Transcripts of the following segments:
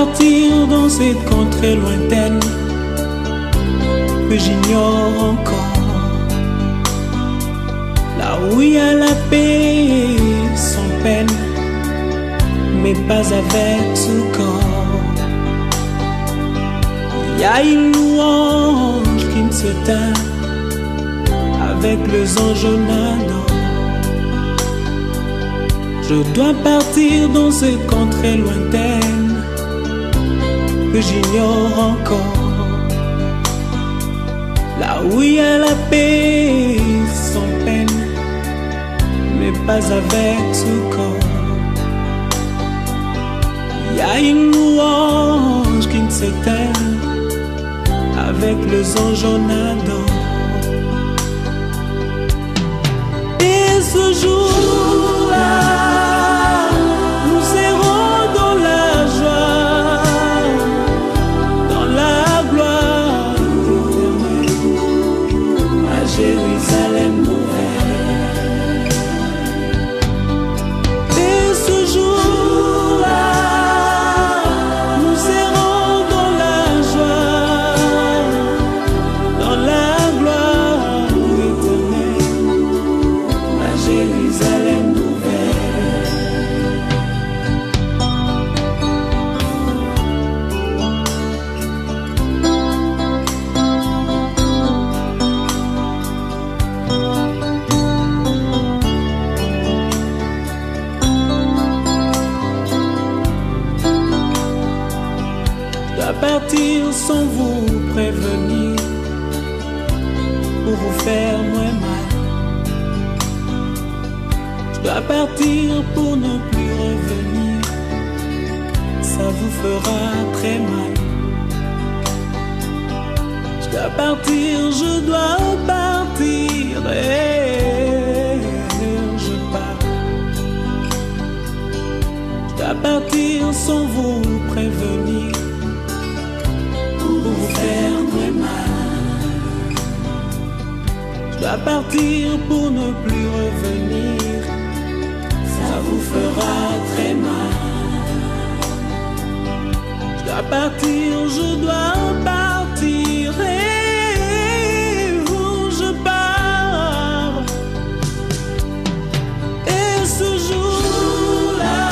partir dans cette contrée lointaine que j'ignore encore, là où il y a la paix sans peine, mais pas avec ce corps. Il y a une louange qui ne se teint avec les anges en ado. Je dois partir dans cette contrée lointaine que j'ignore encore, là où il y a la paix sans peine, mais pas avec ce corps. Il y a une louange qui ne s'éteint avec les anges en ado. Et ce jour-là, nous serons dans la joie, dans la gloire éternelle, à Jérusalem nouvelle. Et ce jour-là, nous serons dans la joie, dans la gloire éternelle, à Jérusalem nouvelle. Je dois partir sans vous prévenir, pour vous faire moins mal. Je dois partir pour ne plus revenir, ça vous fera très mal. Je dois partir, je dois partir, et je pars. Je dois partir sans vous prévenir, pour vous faire très mal. Je dois partir pour ne plus revenir, ça vous fera très mal. Je dois partir, je dois partir, et où je pars. Et ce jour-là,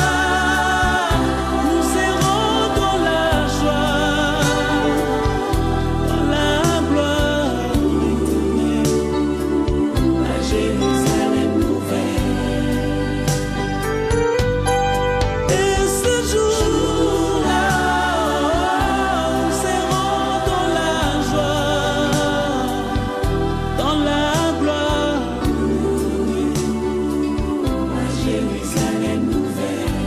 nous serons dans la joie, dans la gloire éternelle, à Jérusalem nouvelle. Et ce jour-là, nous serons dans la joie, dans la gloire éternelle, à Jérusalem nouvelle.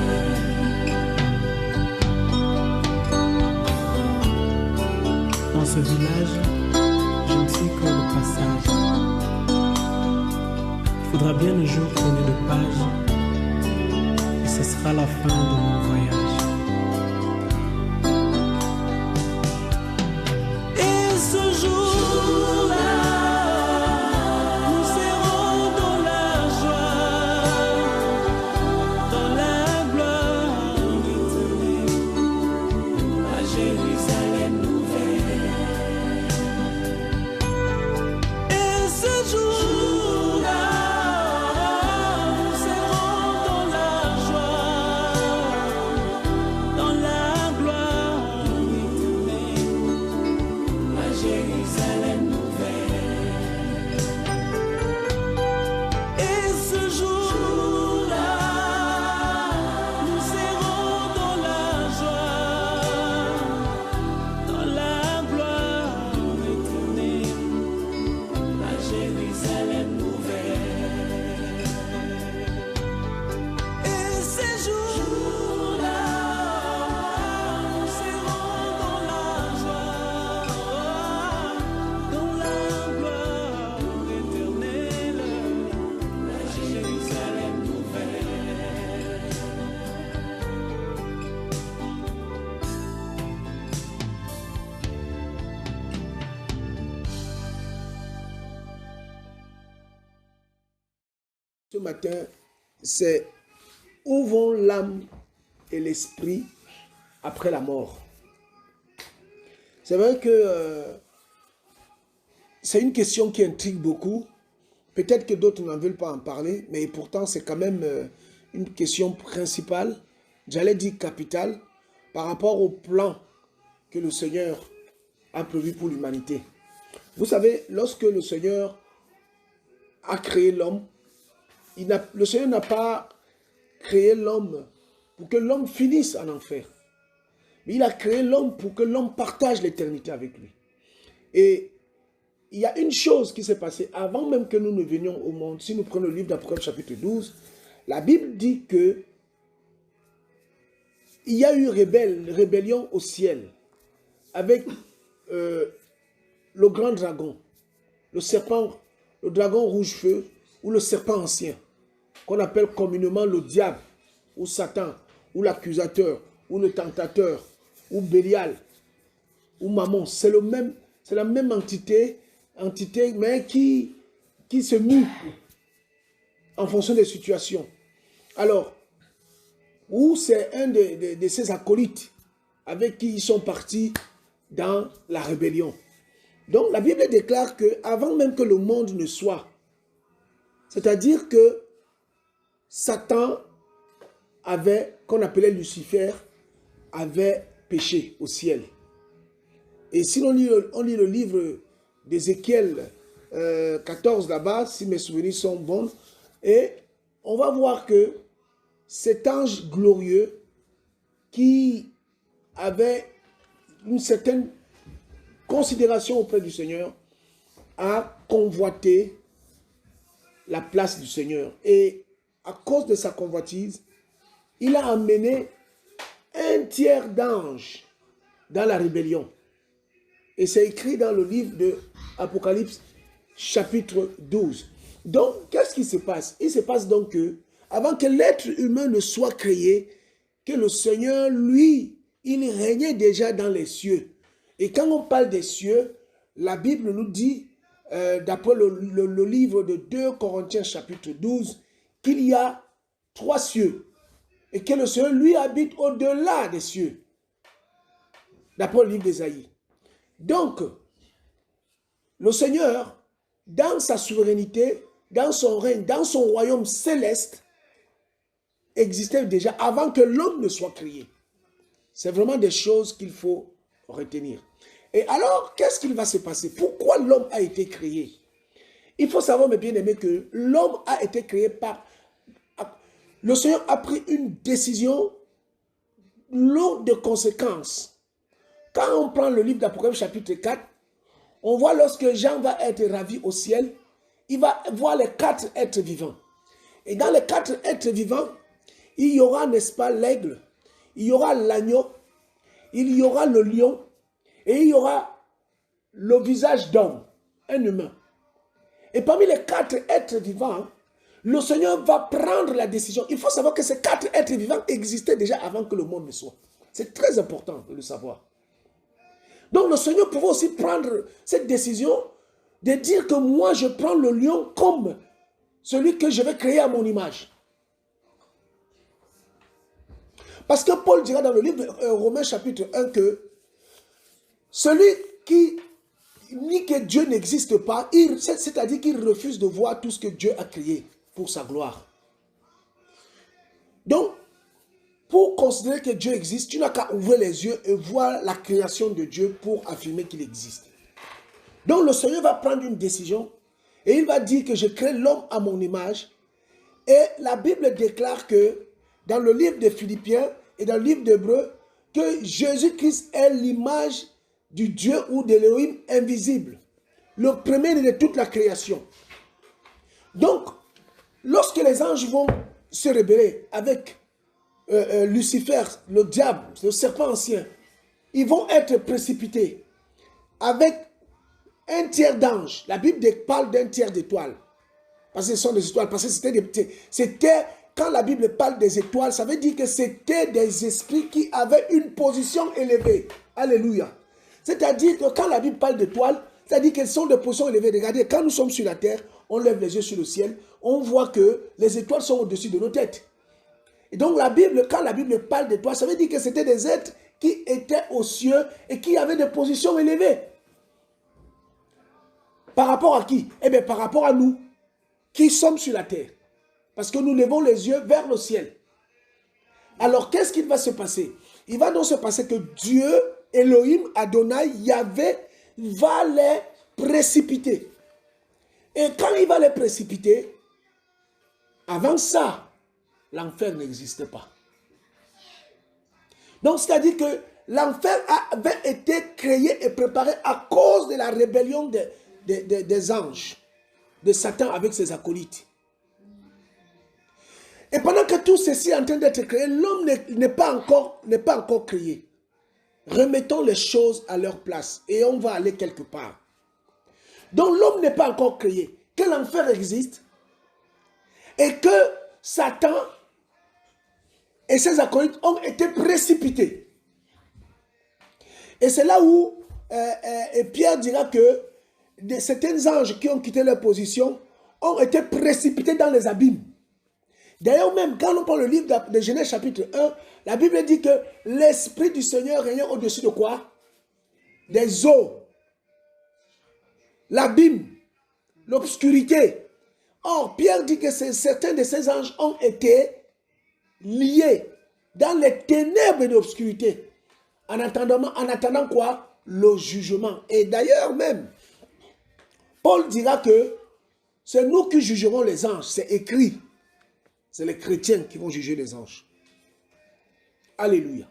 Dans ce village, je ne suis que le passage. Il faudra bien un jour tourner de page, et ce sera la fin de mon voyage. Et ce jour-là, nous serons dans la joie, dans la gloire éternelle, à Jérusalem nouvelle. Et ce jour-là, nous serons dans la joie, dans la gloire éternelle, à Jérusalem nouvelle. Et ce jour-là, nous serons dans la joie, dans la gloire éternelle, à Jérusalem nouvelle. Et ces jours-là, nous serons dans la joie, dans la gloire éternelle, à Jérusalem nouvelle. Ce matin, c'est où vont l'âme et l'esprit après la mort. C'est vrai que c'est une question qui intrigue beaucoup. Peut-être que d'autres n'en veulent pas en parler, mais pourtant c'est quand même une question principale, j'allais dire capitale, par rapport au plan que le Seigneur a prévu pour l'humanité. Vous savez, lorsque le Seigneur a créé l'homme, le Seigneur n'a pas créé l'homme pour que l'homme finisse en enfer. Mais il a créé l'homme pour que l'homme partage l'éternité avec lui. Et il y a une chose qui s'est passée avant même que nous ne venions au monde. Si nous prenons le livre d'Apocalypse chapitre 12, la Bible dit que il y a eu rébellion au ciel avec le grand dragon, le serpent, le dragon rouge-feu ou le serpent ancien, qu'on appelle communément le diable ou Satan ou l'accusateur ou le tentateur ou Bélial ou Mammon. C'est la même entité mais qui se mue en fonction des situations. Alors, ou c'est un de ses acolytes avec qui ils sont partis dans la rébellion. Donc la Bible déclare que avant même que le monde ne soit, c'est-à-dire que Satan avait, qu'on appelait Lucifer, avait péché au ciel. Et si on lit le livre d'Ézéchiel 14 là-bas, si mes souvenirs sont bons, et on va voir que cet ange glorieux qui avait une certaine considération auprès du Seigneur a convoité la place du Seigneur. Et à cause de sa convoitise, il a amené un tiers d'anges dans la rébellion. Et c'est écrit dans le livre de Apocalypse chapitre 12. Donc, qu'est-ce qui se passe? Il se passe donc que, avant que l'être humain ne soit créé, que le Seigneur, lui, il régnait déjà dans les cieux. Et quand on parle des cieux, la Bible nous dit, d'après le livre de 2 Corinthiens chapitre 12, qu'il y a 3 cieux. Et que le Seigneur, lui, habite au-delà des cieux. D'après le livre d'Ésaïe. Donc, le Seigneur, dans sa souveraineté, dans son règne, dans son royaume céleste, existait déjà avant que l'homme ne soit créé. C'est vraiment des choses qu'il faut retenir. Et alors, qu'est-ce qu'il va se passer? Pourquoi l'homme a été créé? Il faut savoir, mes bien-aimés, que l'homme a été créé par... Le Seigneur a pris une décision lourde de conséquences. Quand on prend le livre d'Apocalypse chapitre 4, on voit lorsque Jean va être ravi au ciel, il va voir les 4 êtres vivants. Et dans les 4 êtres vivants, il y aura, n'est-ce pas, l'aigle, il y aura l'agneau, il y aura le lion, et il y aura le visage d'homme, un humain. Et parmi les 4 êtres vivants, le Seigneur va prendre la décision. Il faut savoir que ces 4 êtres vivants existaient déjà avant que le monde ne soit. C'est très important de le savoir. Donc le Seigneur pouvait aussi prendre cette décision de dire que moi je prends le lion comme celui que je vais créer à mon image. Parce que Paul dira dans le livre de Romains chapitre 1 que celui qui nie que Dieu n'existe pas, c'est-à-dire qu'il refuse de voir tout ce que Dieu a créé pour sa gloire. Donc, pour considérer que Dieu existe, tu n'as qu'à ouvrir les yeux et voir la création de Dieu pour affirmer qu'il existe. Donc le Seigneur va prendre une décision et il va dire que je crée l'homme à mon image. Et la Bible déclare que dans le livre de Philippiens et dans le livre d'Hébreux, que Jésus-Christ est l'image du Dieu ou de l'Élohim invisible, le premier de toute la création. Donc, lorsque les anges vont se rebeller avec Lucifer, le diable, le serpent ancien, ils vont être précipités avec un tiers d'anges. La Bible parle d'un tiers d'étoiles. Parce que ce sont des étoiles. Parce que c'était, quand la Bible parle des étoiles, ça veut dire que c'était des esprits qui avaient une position élevée. Alléluia. C'est-à-dire que quand la Bible parle d'étoiles, c'est-à-dire qu'elles sont de position élevée. Regardez, quand nous sommes sur la terre, on lève les yeux sur le ciel, on voit que les étoiles sont au-dessus de nos têtes. Et donc la Bible, quand la Bible parle d'étoiles, ça veut dire que c'était des êtres qui étaient aux cieux et qui avaient des positions élevées. Par rapport à qui? Eh bien, par rapport à nous, qui sommes sur la terre. Parce que nous levons les yeux vers le ciel. Alors, qu'est-ce qu'il va se passer? Il va donc se passer que Dieu, Elohim, Adonai, Yahvé, va les précipiter. Et quand il va les précipiter, avant ça, l'enfer n'existait pas. Donc, c'est-à-dire que l'enfer avait été créé et préparé à cause de la rébellion des anges, de Satan avec ses acolytes. Et pendant que tout ceci est en train d'être créé, l'homme n'est pas encore créé. Remettons les choses à leur place et on va aller quelque part. Donc l'homme n'est pas encore créé, que l'enfer existe et que Satan et ses acolytes ont été précipités. Et c'est là où Pierre dira que certains anges qui ont quitté leur position ont été précipités dans les abîmes. D'ailleurs même, quand on prend le livre de Genèse chapitre 1, la Bible dit que l'Esprit du Seigneur régnait au-dessus de quoi? Des eaux. L'abîme, l'obscurité. Or, Pierre dit que certains de ces anges ont été liés dans les ténèbres de l'obscurité. En attendant quoi? Le jugement. Et d'ailleurs même, Paul dira que c'est nous qui jugerons les anges. C'est écrit. C'est les chrétiens qui vont juger les anges. Alléluia.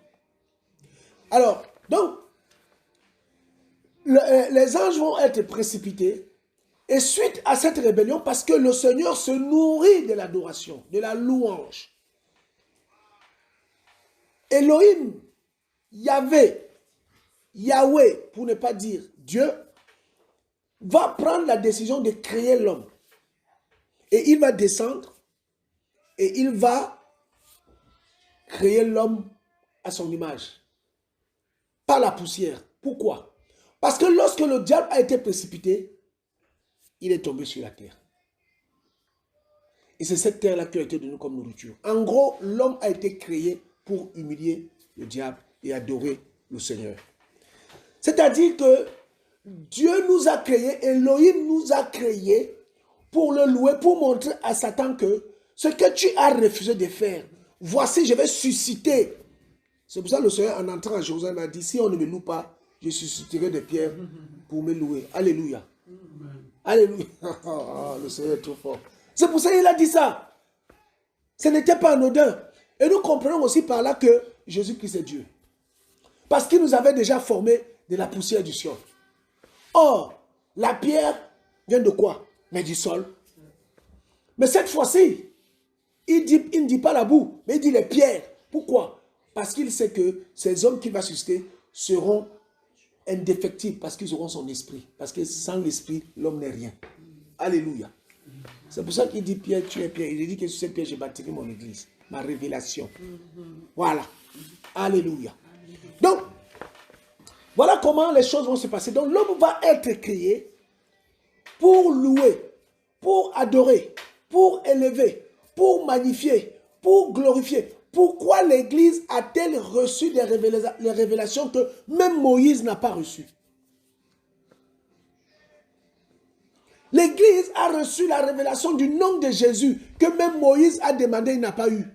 Alors, donc, les anges vont être précipités. Et suite à cette rébellion, parce que le Seigneur se nourrit de l'adoration, de la louange. Elohim, Yahvé, pour ne pas dire Dieu, va prendre la décision de créer l'homme. Et il va descendre et il va créer l'homme à son image. Par la poussière. Pourquoi? Parce que lorsque le diable a été précipité, il est tombé sur la terre. Et c'est cette terre-là qui a été donnée comme nourriture. En gros, l'homme a été créé pour humilier le diable et adorer le Seigneur. C'est-à-dire que Dieu nous a créés, Elohim nous a créés pour le louer, pour montrer à Satan que ce que tu as refusé de faire, voici, je vais susciter. C'est pour ça que le Seigneur, en entrant à Jérusalem, a dit, si on ne me loue pas, je susciterai des pierres pour me louer. Alléluia. Alléluia. Le Seigneur est trop fort. C'est pour ça qu'il a dit ça. Ce n'était pas anodin. Et nous comprenons aussi par là que Jésus-Christ est Dieu. Parce qu'il nous avait déjà formés de la poussière du sol. Or, la pierre vient de quoi? Mais du sol. Mais cette fois-ci, il ne dit pas la boue, mais il dit les pierres. Pourquoi? Parce qu'il sait que ces hommes qu'il va susciter seront indéfectibles parce qu'ils auront son esprit. Parce que sans l'esprit, l'homme n'est rien. Alléluia. C'est pour ça qu'il dit Pierre, tu es Pierre. Il dit que sur cette pierre, je bâtirai mon église. Ma révélation. Voilà. Alléluia. Donc, voilà comment les choses vont se passer. Donc, l'homme va être créé pour louer, pour adorer, pour élever, pour magnifier, pour glorifier. Pourquoi l'Église a-t-elle reçu les révélations que même Moïse n'a pas reçues? L'Église a reçu la révélation du nom de Jésus que même Moïse a demandé, il n'a pas eu.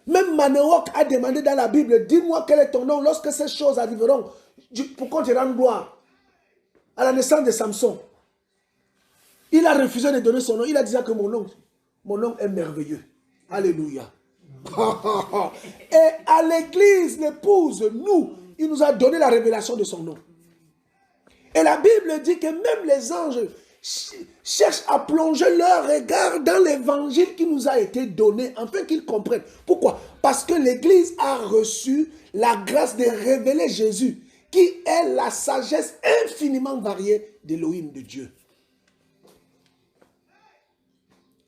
Même Manoach a demandé dans la Bible, dis-moi quel est ton nom lorsque ces choses arriveront, pour qu'on te rende gloire. À la naissance de Samson, il a refusé de donner son nom. Il a dit que mon nom est merveilleux. Alléluia. Et à l'église, l'épouse, il nous a donné la révélation de son nom. Et la Bible dit que même les anges cherchent à plonger leur regard dans l'évangile qui nous a été donné, afin qu'ils comprennent. Pourquoi? Parce que l'église a reçu la grâce de révéler Jésus, qui est la sagesse infiniment variée d'Élohim, de Dieu.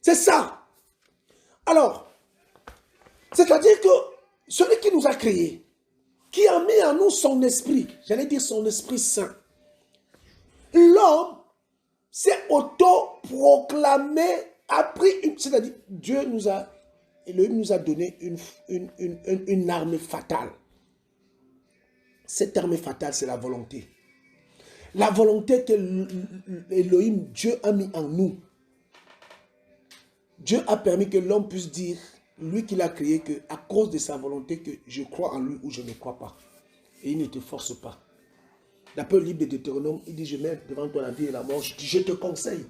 C'est ça. Alors, c'est-à-dire que celui qui nous a créés, qui a mis en nous son esprit, j'allais dire son esprit saint, l'homme s'est auto-proclamé, c'est-à-dire Elohim nous a donné une arme fatale. Cet terme est fatal, c'est la volonté. La volonté que Elohim, Dieu a mis en nous. Dieu a permis que l'homme puisse dire, lui qui l'a créé, que à cause de sa volonté, que je crois en lui ou je ne crois pas. Et il ne te force pas. D'après le livre de Deutéronome, il dit, je mets devant toi la vie et la mort. Je te conseille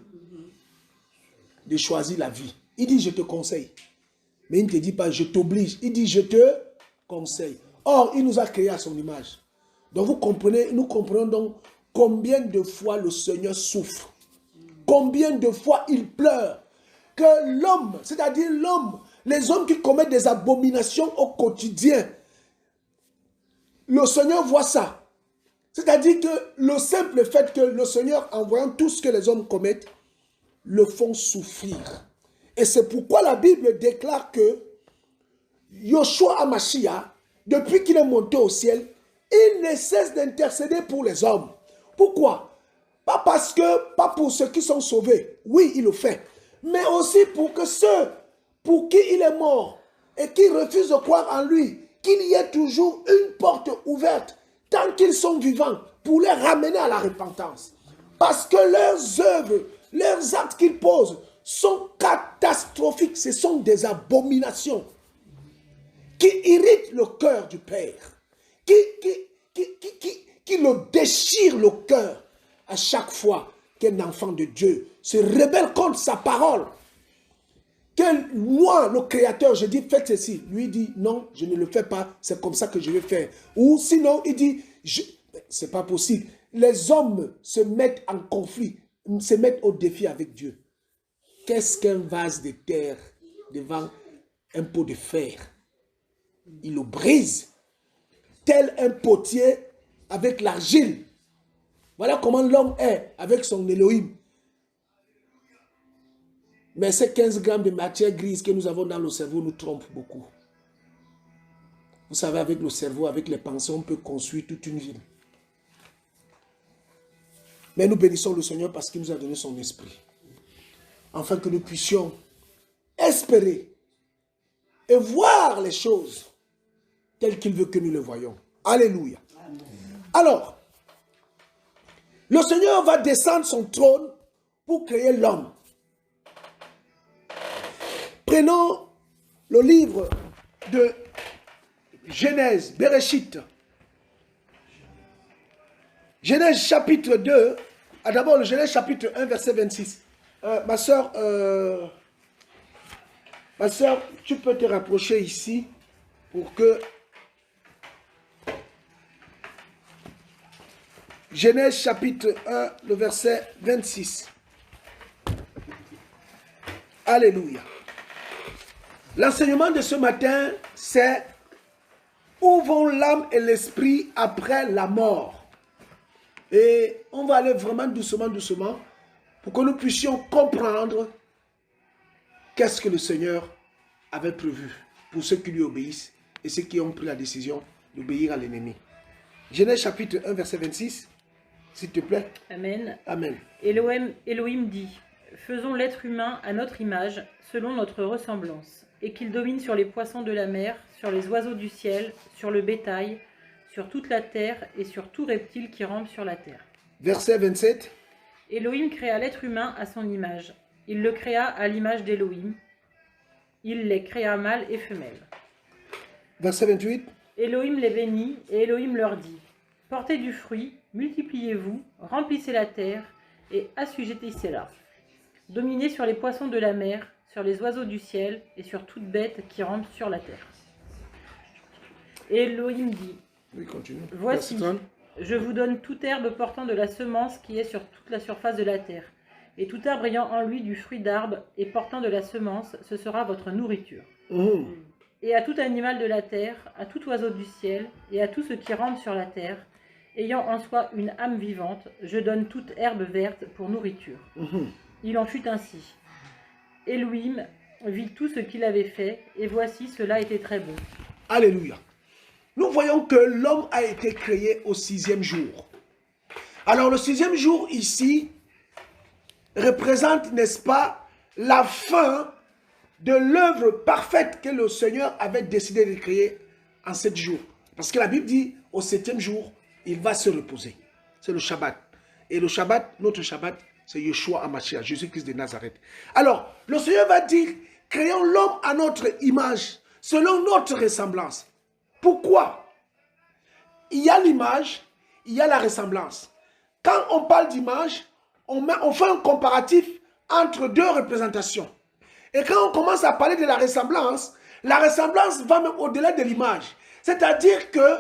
de choisir la vie. Il dit, je te conseille. Mais il ne te dit pas, je t'oblige. Il dit, je te conseille. Or, il nous a créés à son image. Donc, vous comprenez, nous comprenons donc combien de fois le Seigneur souffre. Combien de fois il pleure. Que l'homme, c'est-à-dire l'homme, les hommes qui commettent des abominations au quotidien, le Seigneur voit ça. C'est-à-dire que le simple fait que le Seigneur, en voyant tout ce que les hommes commettent, le font souffrir. Et c'est pourquoi la Bible déclare que Yoshua HaMashiach, depuis qu'il est monté au ciel, il ne cesse d'intercéder pour les hommes. Pourquoi? Pas pour ceux qui sont sauvés. Oui, il le fait. Mais aussi pour que ceux pour qui il est mort et qui refusent de croire en lui, qu'il y ait toujours une porte ouverte tant qu'ils sont vivants pour les ramener à la repentance. Parce que leurs œuvres, leurs actes qu'ils posent sont catastrophiques. Ce sont des abominations qui irritent le cœur du Père, qui le déchirent le cœur à chaque fois qu'un enfant de Dieu se rebelle contre sa parole. Que moi, le Créateur, je dis faites ceci. Lui dit non, je ne le fais pas, c'est comme ça que je vais faire. Ou sinon, il dit, c'est pas possible. Les hommes se mettent en conflit, se mettent au défi avec Dieu. Qu'est-ce qu'un vase de terre devant un pot de fer? Il le brise, tel un potier avec l'argile. Voilà comment l'homme est avec son Elohim. Mais ces 15 grammes de matière grise que nous avons dans le cerveau nous trompent beaucoup. Vous savez, avec le cerveau, avec les pensées, on peut construire toute une ville. Mais nous bénissons le Seigneur parce qu'il nous a donné son esprit. Afin que nous puissions espérer et voir les choses telles qu'il veut que nous les voyions. Alléluia. Amen. Alors, le Seigneur va descendre son trône pour créer l'homme. Prenons le livre de Genèse, Bereshit. Genèse chapitre 2, d'abord le Genèse chapitre 1, verset 26. Ma soeur, tu peux te rapprocher ici pour que... Genèse chapitre 1, le verset 26. Alléluia. L'enseignement de ce matin, c'est où vont l'âme et l'esprit après la mort. Et on va aller vraiment doucement, doucement, pour que nous puissions comprendre qu'est-ce que le Seigneur avait prévu pour ceux qui lui obéissent et ceux qui ont pris la décision d'obéir à l'ennemi. Genèse chapitre 1, verset 26, s'il te plaît. Amen. Amen. Elohim dit, faisons l'être humain à notre image, selon notre ressemblance, et qu'il domine sur les poissons de la mer, sur les oiseaux du ciel, sur le bétail, sur toute la terre et sur tout reptile qui rampe sur la terre. Verset 27. Elohim créa l'être humain à son image. Il le créa à l'image d'Elohim. Il les créa mâles et femelles. Verset 28. Elohim les bénit et Elohim leur dit, portez du fruit, multipliez-vous, remplissez la terre et assujettissez-la. Dominez sur les poissons de la mer, sur les oiseaux du ciel et sur toute bête qui rampe sur la terre. Et Elohim dit, oui, continue. voici, je vous donne toute herbe portant de la semence qui est sur toute la surface de la terre, et tout arbre ayant en lui du fruit d'arbre et portant de la semence, ce sera votre nourriture. Et à tout animal de la terre, à tout oiseau du ciel, et à tout ce qui rampe sur la terre, ayant en soi une âme vivante, je donne toute herbe verte pour nourriture. Il en fut ainsi. Elohim vit tout ce qu'il avait fait, et voici, cela était très bon. Alléluia. Nous voyons que l'homme a été créé au 6e jour. Alors le 6e jour ici représente, n'est-ce pas, la fin de l'œuvre parfaite que le Seigneur avait décidé de créer en 7 jours. Parce que la Bible dit, au 7e jour, il va se reposer. C'est le Shabbat. Et le Shabbat, notre Shabbat, c'est Yeshua HaMashiach, Jésus-Christ de Nazareth. Alors, le Seigneur va dire, créons l'homme à notre image, selon notre ressemblance. Pourquoi? Il y a l'image, il y a la ressemblance. Quand on parle d'image, on fait un comparatif entre deux représentations. Et quand on commence à parler de la ressemblance va même au-delà de l'image. C'est-à-dire que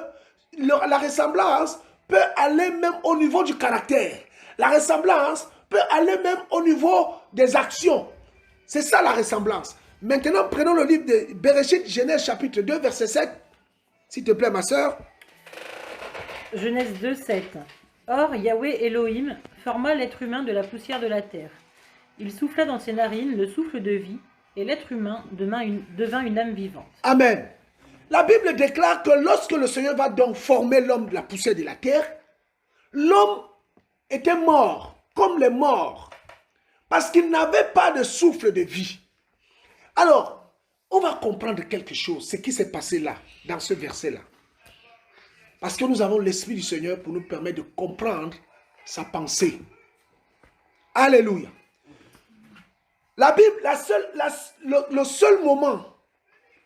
la ressemblance peut aller même au niveau du caractère. La ressemblance peut aller même au niveau des actions. C'est ça la ressemblance. Maintenant, prenons le livre de Bereshit, Genèse chapitre 2, verset 7. S'il te plaît, ma sœur. Genèse 2, 7. Or, Yahweh Elohim forma l'être humain de la poussière de la terre. Il souffla dans ses narines le souffle de vie, et l'être humain devint une âme vivante. Amen. La Bible déclare que lorsque le Seigneur va donc former l'homme de la poussière de la terre, l'homme était mort, comme les morts, parce qu'il n'avait pas de souffle de vie. Alors, on va comprendre quelque chose, ce qui s'est passé là, dans ce verset-là. Parce que nous avons l'Esprit du Seigneur pour nous permettre de comprendre sa pensée. Alléluia. La Bible, le seul moment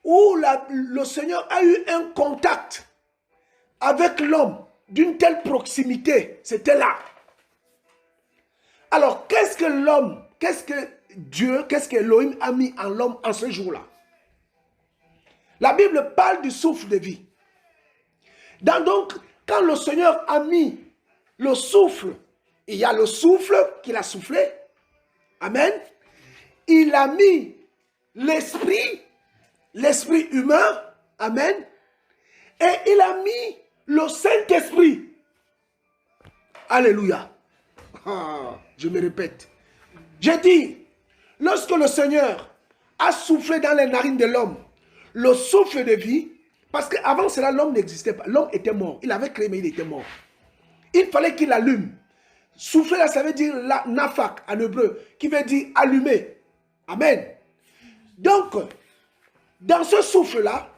où le Seigneur a eu un contact avec l'homme d'une telle proximité, c'était là. Alors, qu'est-ce que l'homme, qu'est-ce que Dieu, qu'est-ce que Elohim a mis en l'homme en ce jour-là? La Bible parle du souffle de vie. Donc, quand le Seigneur a mis le souffle, il y a le souffle qu'il a soufflé. Amen. Il a mis l'esprit humain. Amen. Et il a mis le Saint-Esprit. Alléluia. Je me répète. J'ai dit, lorsque le Seigneur a soufflé dans les narines de l'homme, le souffle de vie, parce qu'avant cela, l'homme n'existait pas. L'homme était mort. Il avait créé, mais il était mort. Il fallait qu'il allume. Souffler, là, ça veut dire la nafak en hébreu, qui veut dire allumer. Amen. Donc, dans ce souffle-là,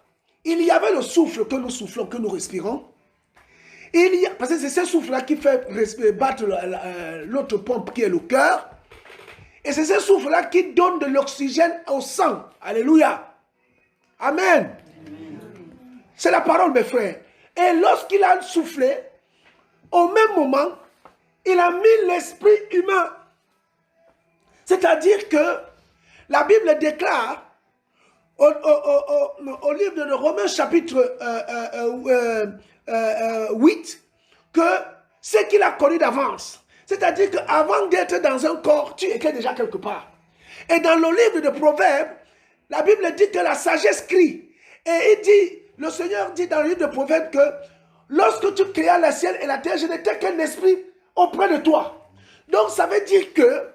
il y avait le souffle que nous soufflons, que nous respirons. Parce que c'est ce souffle-là qui fait battre l'autre pompe qui est le cœur. Et c'est ce souffle-là qui donne de l'oxygène au sang. Alléluia. Amen. C'est la parole, mes frères. Et lorsqu'il a soufflé, au même moment, il a mis l'esprit humain. C'est-à-dire que la Bible déclare au livre de Romains chapitre 8 que ce qu'il a connu d'avance. C'est-à-dire qu'avant d'être dans un corps, tu étais déjà quelque part. Et dans le livre de Proverbes, la Bible dit que la sagesse crie. Et il dit, le Seigneur dit dans le livre de Proverbes que lorsque tu créas le ciel et la terre, je n'étais qu'un esprit auprès de toi. Donc ça veut dire que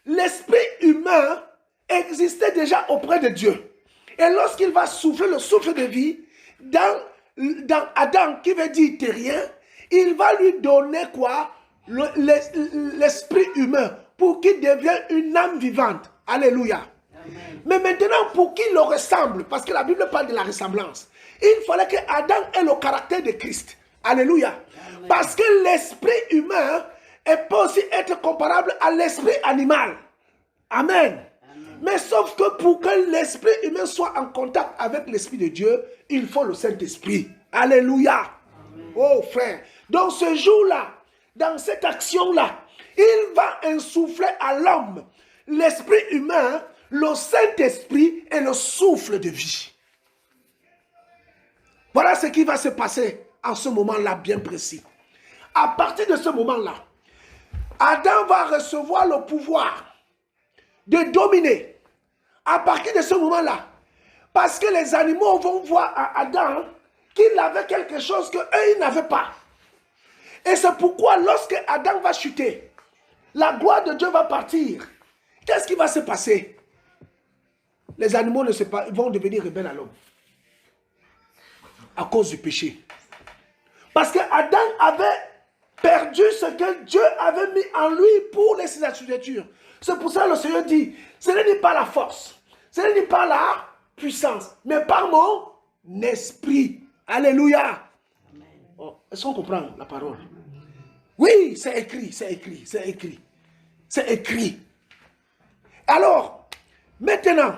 l'esprit humain existait déjà auprès de Dieu. Et lorsqu'il va souffler le souffle de vie dans Adam, qui veut dire terrien, il va lui donner quoi? L'esprit humain pour qu'il devienne une âme vivante. Alléluia. Amen. Mais maintenant, pour qu'il le ressemble, parce que la Bible parle de la ressemblance, il fallait que Adam ait le caractère de Christ. Alléluia. Amen. Parce que l'esprit humain peut aussi être comparable à l'esprit animal. Amen. Amen. Mais sauf que pour que l'esprit humain soit en contact avec l'esprit de Dieu, il faut le Saint-Esprit. Alléluia. Amen. Oh frère. Donc ce jour-là, dans cette action-là, il va insuffler à l'homme l'esprit humain, le Saint-Esprit et le souffle de vie. Voilà ce qui va se passer en ce moment-là bien précis. À partir de ce moment-là, Adam va recevoir le pouvoir de dominer. À partir de ce moment-là, parce que les animaux vont voir à Adam qu'il avait quelque chose qu'eux, ils n'avaient pas. Et c'est pourquoi lorsque Adam va chuter, la gloire de Dieu va partir. Qu'est-ce qui va se passer? Les animaux vont devenir rebelles à l'homme. À cause du péché. Parce que Adam avait perdu ce que Dieu avait mis en lui pour les signature. C'est pour ça que le Seigneur dit, ce n'est pas la force, ce n'est pas la puissance, mais par mon esprit. Alléluia. Oh. Est-ce qu'on comprend la parole? Oui, c'est écrit, c'est écrit, c'est écrit. C'est écrit. Alors, maintenant,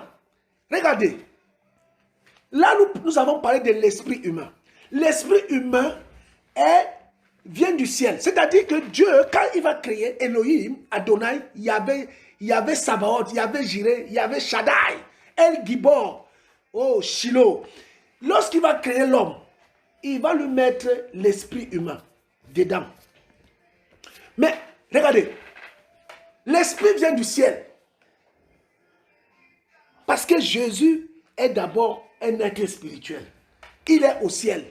regardez. Là, nous avons parlé de l'esprit humain. L'esprit humain vient du ciel. C'est-à-dire que Dieu, quand il va créer Elohim, Adonai, il y avait Sabaoth, il y avait Jireh, il y avait Shaddai, El Gibor, oh Shiloh. Lorsqu'il va créer l'homme, il va lui mettre l'esprit humain dedans. Mais, regardez, l'esprit vient du ciel. Parce que Jésus est d'abord un être spirituel. Il est au ciel.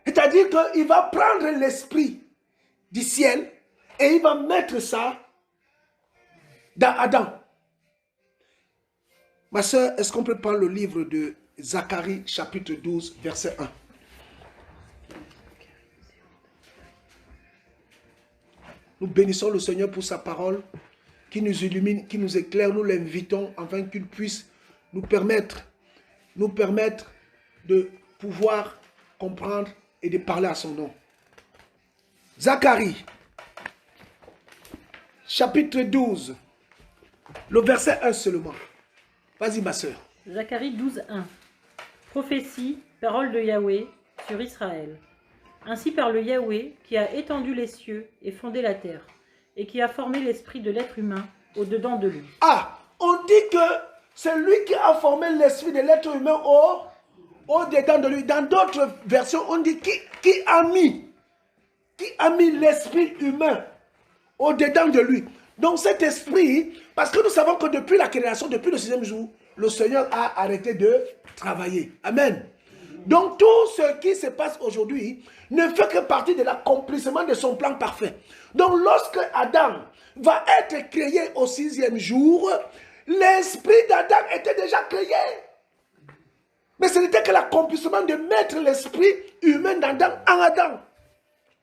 C'est-à-dire qu'il va prendre l'esprit du ciel et il va mettre ça dans Adam. Ma soeur, est-ce qu'on peut prendre le livre de Zacharie, chapitre 12, verset 1? Nous bénissons le Seigneur pour sa parole qui nous illumine, qui nous éclaire. Nous l'invitons afin qu'il puisse nous permettre de pouvoir comprendre et de parler à son nom. Zacharie, chapitre 12, le verset 1 seulement. Vas-y ma soeur. Zacharie 12, 1. Prophétie, parole de Yahweh sur Israël. Ainsi parle Yahweh qui a étendu les cieux et fondé la terre, et qui a formé l'esprit de l'être humain au-dedans de lui. Ah, on dit que c'est lui qui a formé l'esprit de l'être humain au-dedans de lui. Dans d'autres versions, on dit qui a mis l'esprit humain au-dedans de lui. Donc cet esprit, parce que nous savons que depuis la création, depuis le 6e jour, le Seigneur a arrêté de travailler. Amen. Donc tout ce qui se passe aujourd'hui ne fait que partie de l'accomplissement de son plan parfait. Donc lorsque Adam va être créé au 6e jour, l'esprit d'Adam était déjà créé. Mais ce n'était que l'accomplissement de mettre l'esprit humain d'Adam en Adam.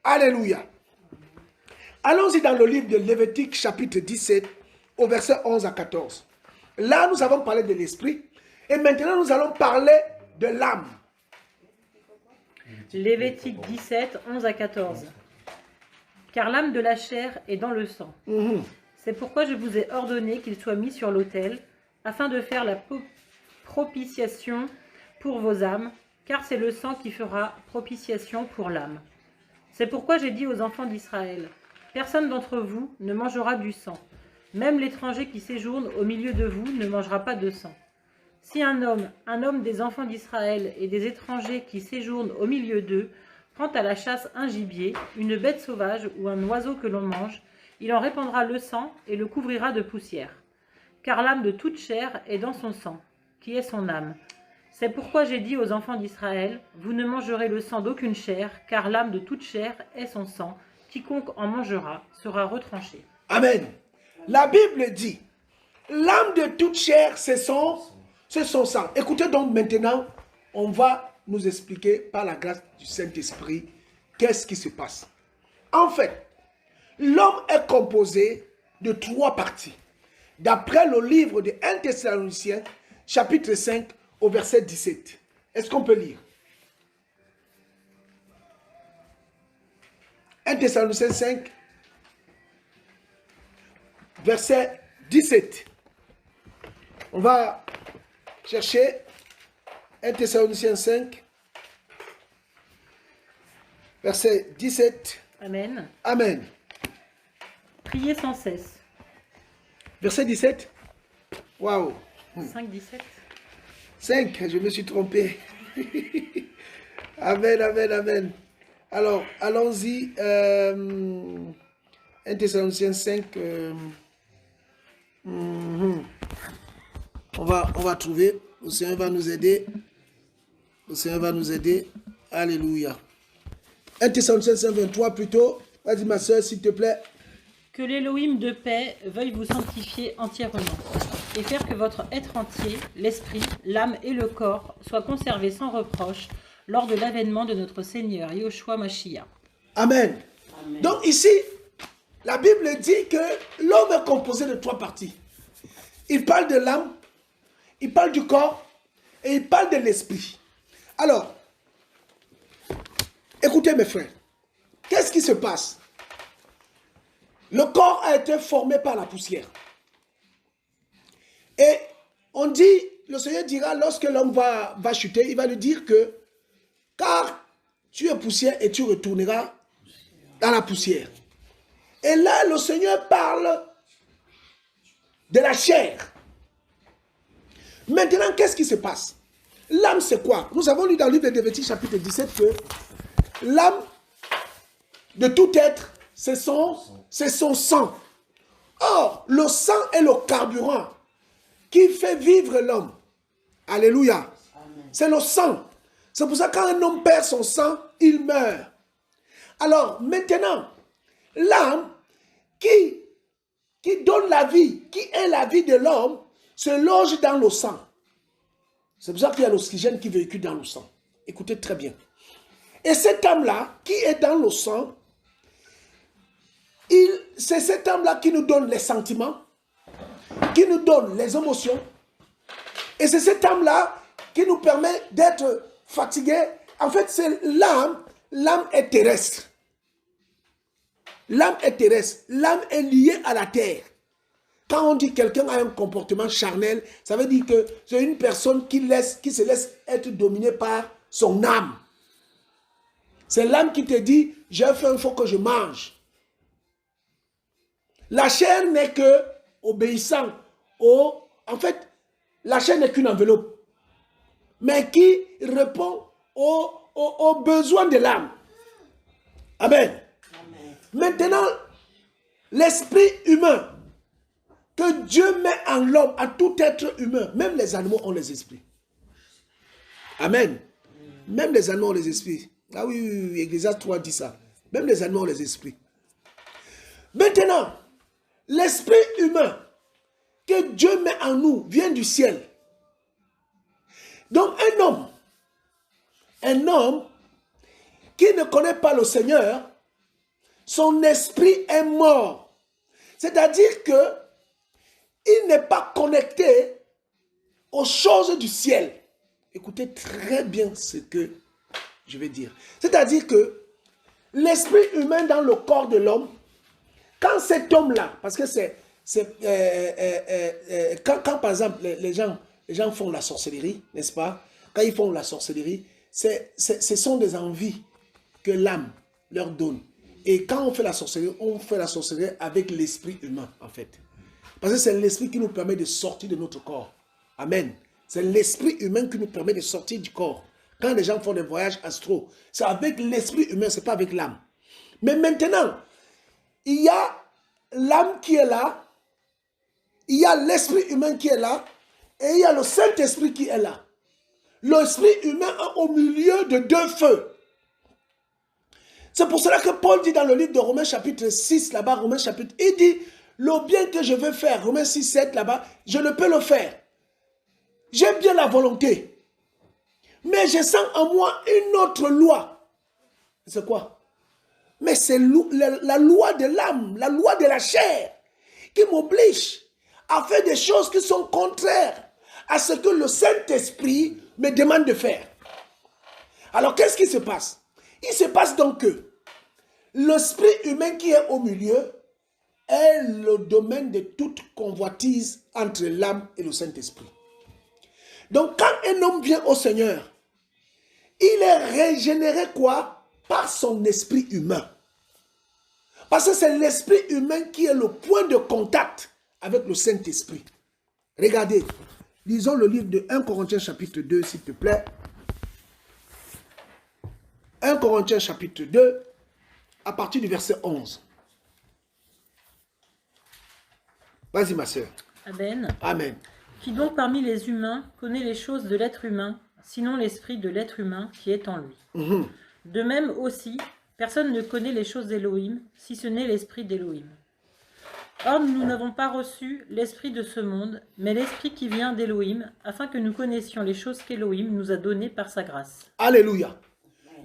Alléluia. Allons-y dans le livre de Lévitique chapitre 17 au verset 11 à 14. Là nous avons parlé de l'esprit et maintenant nous allons parler de l'âme. Lévitique 17, 11 à 14. Car l'âme de la chair est dans le sang. C'est pourquoi je vous ai ordonné qu'il soit mis sur l'autel, afin de faire la propitiation pour vos âmes, car c'est le sang qui fera propitiation pour l'âme. C'est pourquoi j'ai dit aux enfants d'Israël, personne d'entre vous ne mangera du sang. Même l'étranger qui séjourne au milieu de vous ne mangera pas de sang. Si un homme des enfants d'Israël et des étrangers qui séjournent au milieu d'eux, prend à la chasse un gibier, une bête sauvage ou un oiseau que l'on mange, il en répandra le sang et le couvrira de poussière. Car l'âme de toute chair est dans son sang, qui est son âme. C'est pourquoi j'ai dit aux enfants d'Israël, vous ne mangerez le sang d'aucune chair, car l'âme de toute chair est son sang. Quiconque en mangera sera retranché. Amen. La Bible dit, l'âme de toute chair, c'est son sang. Écoutez donc maintenant, on va nous expliquer par la grâce du Saint-Esprit qu'est-ce qui se passe. En fait, l'homme est composé de 3 parties. D'après le livre de 1 Thessaloniciens, chapitre 5, au verset 17. Est-ce qu'on peut lire? 1 Thessaloniciens 5, verset 17. On va chercher 1 Thessaloniciens 5, verset 17. Amen. Amen. Priez sans cesse. Verset 17. Waouh. 5, 17. 5, je me suis trompé. Amen, amen, amen. Alors, allons-y. 1 Thessaloniciens 5. On va trouver. Le Seigneur va nous aider. Le Seigneur va nous aider. Alléluia. 1 Thessaloniciens 5, 23 plutôt. Vas-y ma soeur, s'il te plaît. Que l'Élohim de paix veuille vous sanctifier entièrement, et faire que votre être entier, l'esprit, l'âme et le corps, soient conservés sans reproche lors de l'avènement de notre Seigneur Yahushua Mashiach. Amen. Amen. Donc ici, la Bible dit que l'homme est composé de 3 parties. Il parle de l'âme, il parle du corps et il parle de l'esprit. Alors, Écoutez mes frères, qu'est-ce qui se passe? Le corps a été formé par la poussière. Et on dit, le Seigneur dira, lorsque l'homme va chuter, il va lui dire que, car tu es poussière et tu retourneras dans la poussière. Et là, le Seigneur parle de la chair. Maintenant, qu'est-ce qui se passe? L'âme, c'est quoi? Nous avons lu dans le livre de Lévitique, chapitre 17, que l'âme de tout être, c'est son sang. Or, le sang est le carburant qui fait vivre l'homme. Alléluia. C'est le sang. C'est pour ça que quand un homme perd son sang, il meurt. Alors, maintenant, l'âme qui donne la vie, qui est la vie de l'homme, se loge dans le sang. C'est pour ça qu'il y a l'oxygène qui véhicule dans le sang. Écoutez très bien. Et cette âme-là, qui est dans le sang, c'est cette âme-là qui nous donne les sentiments, qui nous donne les émotions. Et c'est cette âme-là qui nous permet d'être fatigués. En fait, c'est l'âme. L'âme est terrestre. L'âme est terrestre. L'âme est liée à la terre. Quand on dit que quelqu'un a un comportement charnel, ça veut dire que c'est une personne qui se laisse être dominée par son âme. C'est l'âme qui te dit, j'ai faim, il faut que je mange. La chair n'est que obéissant en fait, la chair n'est qu'une enveloppe, mais qui répond aux besoins de l'âme. Amen. Amen. Maintenant, l'esprit humain que Dieu met en l'homme, à tout être humain, même les animaux ont les esprits. Amen. Même les animaux ont les esprits. Ah oui, Ecclésiaste 3 dit ça. Même les animaux ont les esprits. Maintenant, l'esprit humain que Dieu met en nous vient du ciel. Donc un homme qui ne connaît pas le Seigneur, son esprit est mort. C'est-à-dire que il n'est pas connecté aux choses du ciel. Écoutez très bien ce que je vais dire. C'est-à-dire que l'esprit humain dans le corps de l'homme, quand cet homme-là, parce que quand par exemple les gens font la sorcellerie, n'est-ce pas? Quand ils font la sorcellerie, ce sont des envies que l'âme leur donne. Et quand on fait la sorcellerie avec l'esprit humain, en fait. Parce que c'est l'esprit qui nous permet de sortir de notre corps. Amen. C'est l'esprit humain qui nous permet de sortir du corps. Quand les gens font des voyages astraux, c'est avec l'esprit humain, ce n'est pas avec l'âme. Mais maintenant, il y a l'âme qui est là, il y a l'esprit humain qui est là, et il y a le Saint-Esprit qui est là. L'esprit humain est au milieu de deux feux. C'est pour cela que Paul dit dans le livre de Romains chapitre 6, là-bas, Romains chapitre, il dit, le bien que je veux faire, Romains 6, 7, là-bas, je ne peux le faire. J'ai bien la volonté. Mais je sens en moi une autre loi. C'est quoi? Mais c'est la loi de l'âme, la loi de la chair, qui m'oblige à faire des choses qui sont contraires à ce que le Saint-Esprit me demande de faire. Alors, qu'est-ce qui se passe? Il se passe donc que l'esprit humain qui est au milieu est le domaine de toute convoitise entre l'âme et le Saint-Esprit. Donc, quand un homme vient au Seigneur, il est régénéré quoi? Par son esprit humain. Parce que c'est l'esprit humain qui est le point de contact avec le Saint-Esprit. Regardez, lisons le livre de 1 Corinthiens chapitre 2, s'il te plaît. 1 Corinthiens chapitre 2, à partir du verset 11. Vas-y ma soeur. Amen. Amen. Qui donc parmi les humains connaît les choses de l'être humain, sinon l'esprit de l'être humain qui est en lui. De même aussi, personne ne connaît les choses d'Élohim, si ce n'est l'esprit d'Élohim. Or, nous n'avons pas reçu l'esprit de ce monde, mais l'esprit qui vient d'Élohim, afin que nous connaissions les choses qu'Élohim nous a données par sa grâce. Alléluia.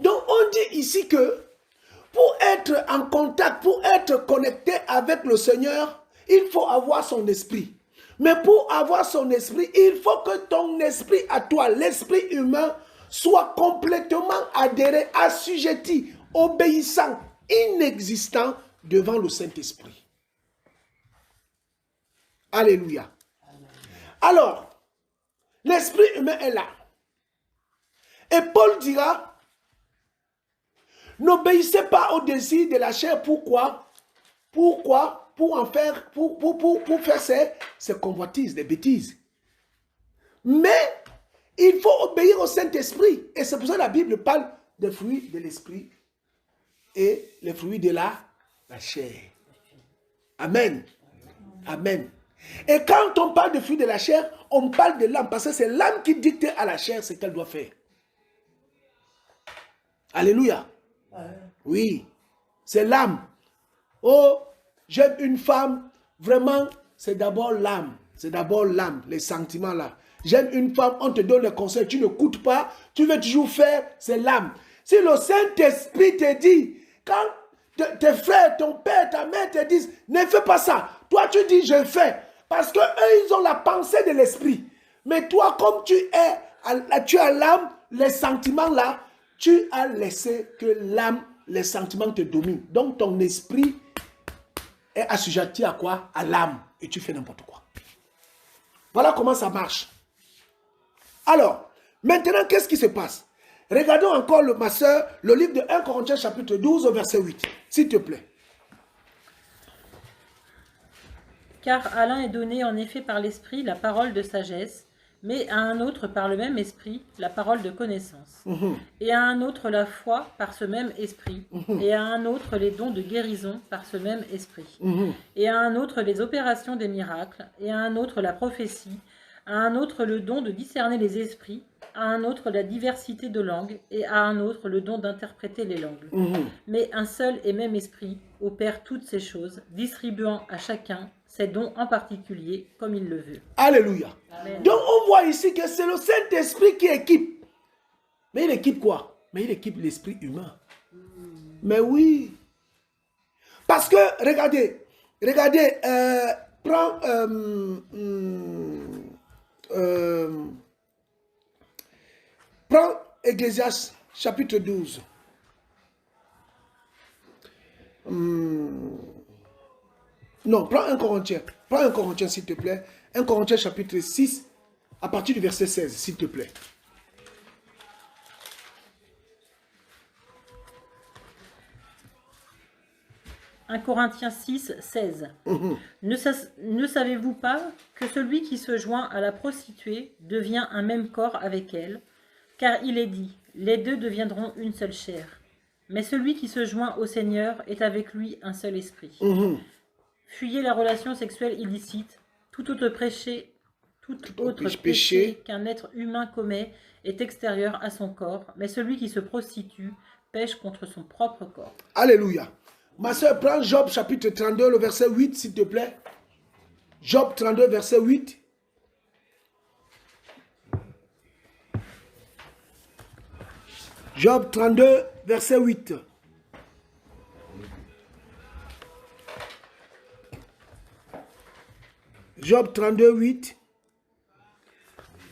Donc, on dit ici que pour être en contact, pour être connecté avec le Seigneur, il faut avoir son esprit. Mais pour avoir son esprit, il faut que ton esprit à toi, l'esprit humain, soit complètement adhéré, assujetti, obéissant, inexistant devant le Saint-Esprit. Alléluia. Alors, l'esprit humain est là. Et Paul dira, n'obéissez pas au désir de la chair. Pourquoi? Pourquoi? Pour en faire, pour faire ces convoitises, des bêtises. Mais il faut obéir au Saint-Esprit. Et c'est pour ça que la Bible parle des fruits de l'esprit et les fruits de la chair. Amen. Amen. Et quand on parle de fruits de la chair, on parle de l'âme, parce que c'est l'âme qui dicte à la chair ce qu'elle doit faire. Alléluia. Oui, c'est l'âme. Oh, j'aime une femme, vraiment, c'est d'abord l'âme. C'est d'abord l'âme, les sentiments là. J'aime une femme, on te donne le conseil, tu n'écoutes pas, tu veux toujours faire, c'est l'âme. Si le Saint-Esprit te dit, quand tes frères, ton père, ta mère te disent, ne fais pas ça, toi tu dis, je fais. Parce qu'eux, ils ont la pensée de l'esprit. Mais toi, comme tu as l'âme, les sentiments là, tu as laissé que l'âme, les sentiments te dominent. Donc ton esprit est assujetti à quoi? À l'âme. Et tu fais n'importe quoi. Voilà comment ça marche. Alors, maintenant, qu'est-ce qui se passe? Regardons encore, ma soeur, le livre de 1 Corinthiens chapitre 12, verset 8. S'il te plaît. Car à l'un est donné en effet par l'esprit la parole de sagesse, mais à un autre par le même esprit la parole de connaissance, et à un autre la foi par ce même esprit, et à un autre les dons de guérison par ce même esprit, et à un autre les opérations des miracles, et à un autre la prophétie, à un autre le don de discerner les esprits, à un autre la diversité de langues, et à un autre le don d'interpréter les langues. Mais un seul et même esprit opère toutes ces choses, distribuant à chacun ses dons en particulier comme il le veut. Alléluia. Amen. Donc on voit ici que c'est le Saint-Esprit qui équipe. Mais il équipe quoi? Mais il équipe l'esprit humain. Mais oui. Parce que, regardez, prends Ecclésiaste chapitre 12. Non, prends 1 Corinthiens. Prends 1 Corinthiens, s'il te plaît. 1 Corinthiens, chapitre 6, à partir du verset 16, s'il te plaît. « 1 Corinthiens 6, 16. Ne savez-vous pas que celui qui se joint à la prostituée devient un même corps avec elle? Car il est dit, les deux deviendront une seule chair. Mais celui qui se joint au Seigneur est avec lui un seul esprit. Fuyez la relation sexuelle illicite. Tout autre péché qu'un être humain commet est extérieur à son corps, mais celui qui se prostitue pêche contre son propre corps. » Alléluia. Ma soeur, prends Job chapitre 32, le verset 8, s'il te plaît. Job 32, verset 8. Job 32, verset 8. Job 32, 8.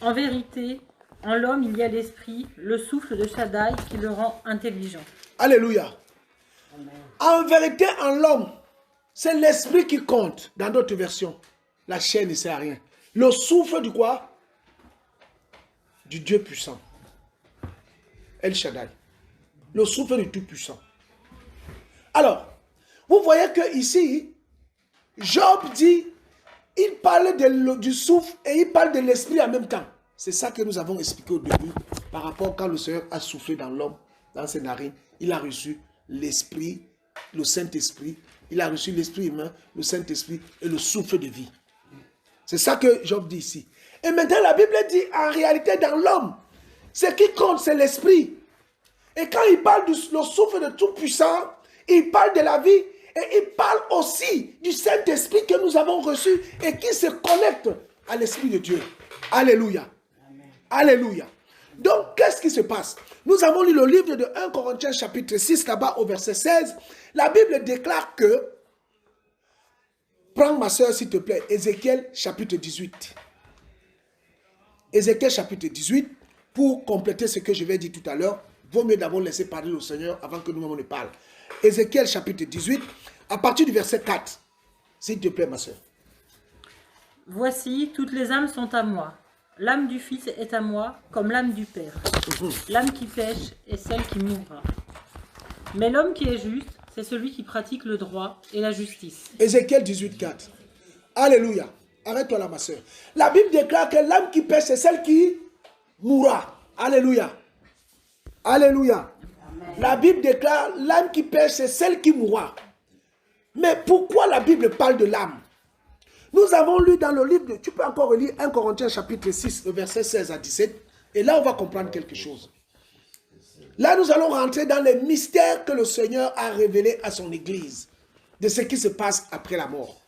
En vérité, en l'homme il y a l'esprit, le souffle de Shaddai qui le rend intelligent. Alléluia. En vérité, en l'homme, c'est l'esprit qui compte. Dans d'autres versions, la chair ne sert à rien. Le souffle du quoi? Du Dieu puissant. El Shaddai. Le souffle du Tout-Puissant. Alors, vous voyez que ici, Job dit, il parle du souffle et il parle de l'esprit en même temps. C'est ça que nous avons expliqué au début par rapport quand le Seigneur a soufflé dans l'homme, dans ses narines, il a reçu l'esprit, le Saint-Esprit, il a reçu l'esprit humain, le Saint-Esprit et le souffle de vie. C'est ça que Job dit ici. Et maintenant la Bible dit en réalité dans l'homme, ce qui compte c'est l'esprit. Et quand il parle du souffle de Tout-Puissant, il parle de la vie et il parle aussi du Saint-Esprit que nous avons reçu et qui se connecte à l'Esprit de Dieu. Alléluia. Amen. Alléluia. Donc, qu'est-ce qui se passe? Nous avons lu le livre de 1 Corinthiens chapitre 6, là-bas au verset 16. La Bible déclare que, prends ma soeur s'il te plaît, Ézéchiel chapitre 18. Ézéchiel chapitre 18, pour compléter ce que je vais dire tout à l'heure, vaut mieux d'abord laisser parler le Seigneur avant que nous-mêmes on ne parle. Ézéchiel chapitre 18, à partir du verset 4. S'il te plaît, ma soeur. Voici, toutes les âmes sont à moi. L'âme du Fils est à moi, comme l'âme du Père. L'âme qui pêche est celle qui mourra. Mais l'homme qui est juste, c'est celui qui pratique le droit et la justice. Ézéchiel 18, 4. Alléluia. Arrête-toi là, ma soeur. La Bible déclare que l'âme qui pêche, c'est celle qui mourra. Alléluia. Alléluia. La Bible déclare l'âme qui pêche, c'est celle qui mourra. Mais pourquoi la Bible parle de l'âme? Nous avons lu dans le livre, tu peux encore relire 1 Corinthiens chapitre 6, le verset 16 à 17. Et là, on va comprendre quelque chose. Là, nous allons rentrer dans les mystères que le Seigneur a révélés à son Église, de ce qui se passe après la mort.